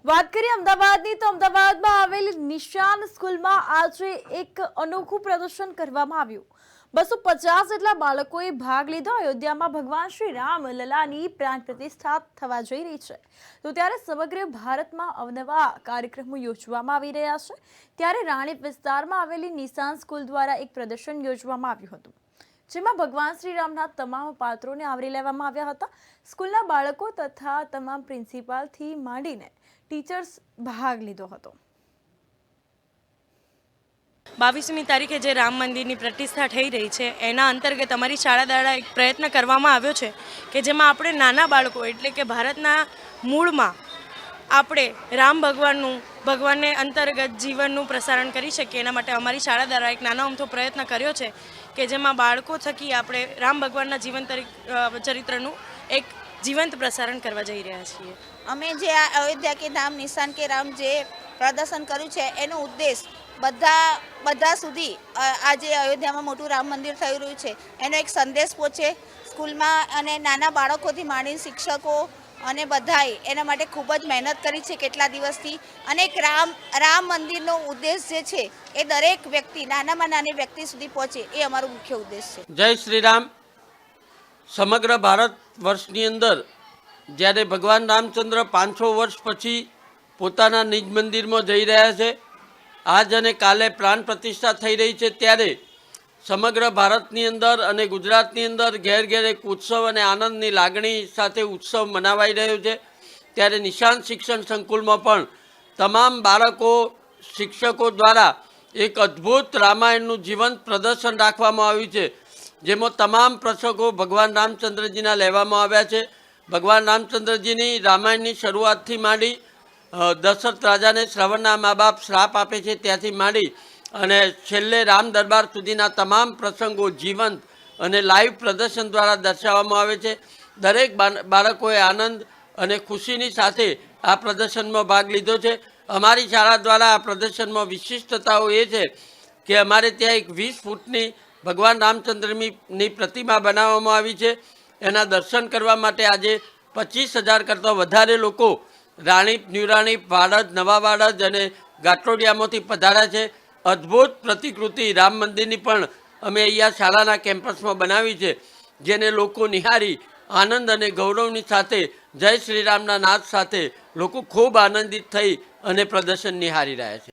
વાત કરીએ અમદાવાદની તો અમદાવાદમાં આવેલી નિશાન સ્કૂલમાં આજે એક અનોખું પ્રદર્શન કરવામાં આવ્યું। 250 જેટલા બાળકોએ ભાગ લીધો। અયોધ્યામાં ભગવાન શ્રી રામ લલાની પ્રાણ પ્રતિષ્ઠા થવા જઈ રહી છે, તો ત્યારે સમગ્ર ભારતમાં અવનવા કાર્યક્રમો યોજવામાં આવી રહ્યા છે। ત્યારે રાણીપ વિસ્તારમાં આવેલી નિશાન સ્કૂલ દ્વારા એક પ્રદર્શન યોજવામાં આવ્યું હતું, જેમાં ભગવાન શ્રી રામના તમામ પાત્રોને આવરી લેવામાં આવ્યા હતા। સ્કૂલના બાળકો તથા તમામ પ્રિન્સિપાલથી માંડીને ટીચર્સ ભાગ લીધો હતો। 22મી તારીખે જે રામ મંદિરની પ્રતિષ્ઠા થઈ રહી છે એના અંતર્ગત અમારી શાળા દ્વારા એક પ્રયત્ન કરવામાં આવ્યો છે કે જેમાં આપણે નાના બાળકો એટલે કે ભારતના મૂળમાં આપણે રામ ભગવાનને અંતર્ગત જીવનનું પ્રસારણ કરી શકીએ। એના માટે અમારી શાળા દ્વારા એક નાનો અમથો પ્રયત્ન કર્યો છે કે જેમાં બાળકો થકી આપણે રામ ભગવાનના જીવન ચરિત્રનું એક જીવંત પ્રસારણ કરવા જઈ રહ્યા છીએ। અમે જે આ અયોધ્યા કે નામ નિશાન કે રામ જે પ્રદર્શન કર્યું છે એનો ઉદ્દેશ બધા સુધી આજે અયોધ્યામાં મોટું રામ મંદિર થઈ રહ્યું છે એનો એક સંદેશ પહોંચે સ્કૂલમાં, અને નાના બાળકોથી માંડીને શિક્ષકો અને બધાએ એના માટે ખૂબ જ મહેનત કરી છે કેટલા દિવસથી, અને એક રામ મંદિરનો ઉદ્દેશ જે છે એ દરેક વ્યક્તિ નાનામાં નાની વ્યક્તિ સુધી પહોંચે એ અમારો મુખ્ય ઉદ્દેશ છે। જય શ્રી રામ। સમગ્ર ભારત વર્ષની અંદર જ્યારે ભગવાન રામચંદ્ર 500 વર્ષ પછી પોતાના નિજ મંદિરમાં જઈ રહ્યા છે, આજ અને કાલે પ્રાણ પ્રતિષ્ઠા થઈ રહી છે, ત્યારે સમગ્ર ભારતની અંદર અને ગુજરાતની અંદર ઘેર ઘેર એક ઉત્સવ અને આનંદની લાગણી સાથે ઉત્સવ મનાવાઈ રહ્યો છે। ત્યારે નિશાન શિક્ષણ સંકુલમાં પણ તમામ બાળકો શિક્ષકો દ્વારા એક અદ્ભુત રામાયણનું જીવંત પ્રદર્શન રાખવામાં આવ્યું છે, જેમાં તમામ પ્રસંગો ભગવાન રામચંદ્રજીના લેવામાં આવ્યા છે। ભગવાન રામચંદ્રજીની રામાયણની શરૂઆતથી માંડી દશરથ રાજાને શ્રવણના મા બાપ શ્રાપ આપે છે ત્યાંથી માંડી અને છેલ્લે રામ દરબાર સુધીના તમામ પ્રસંગો જીવંત અને લાઈવ પ્રદર્શન દ્વારા દર્શાવવામાં આવે છે। દરેક બાળકોએ આનંદ અને ખુશીની સાથે આ પ્રદર્શનમાં ભાગ લીધો છે। અમારી શાળા દ્વારા આ પ્રદર્શનમાં વિશિષ્ટતાઓ એ છે કે અમારે ત્યાં એક 20 ફૂટની ભગવાન રામચંદ્રની પ્રતિમા બનાવવામાં આવી છે। એના દર્શન કરવા માટે આજે 25,000 કરતાં વધારે લોકો રાણીપ, ન્યૂ રાણીપ, વાડજ, નવા વાડજ અને ગાંટલોડિયામાંથી પધાર્યા છે। અદ્ભુત પ્રતિકૃતિ રામ મંદિરની પણ અમે અહીંયા શાળાના કેમ્પસમાં બનાવી છે, જેને લોકો નિહાળી આનંદ અને ગૌરવની સાથે જય શ્રી રામના નાદ સાથે લોકો ખૂબ આનંદિત થઈ અને પ્રદર્શન નિહાળી રહ્યા છે।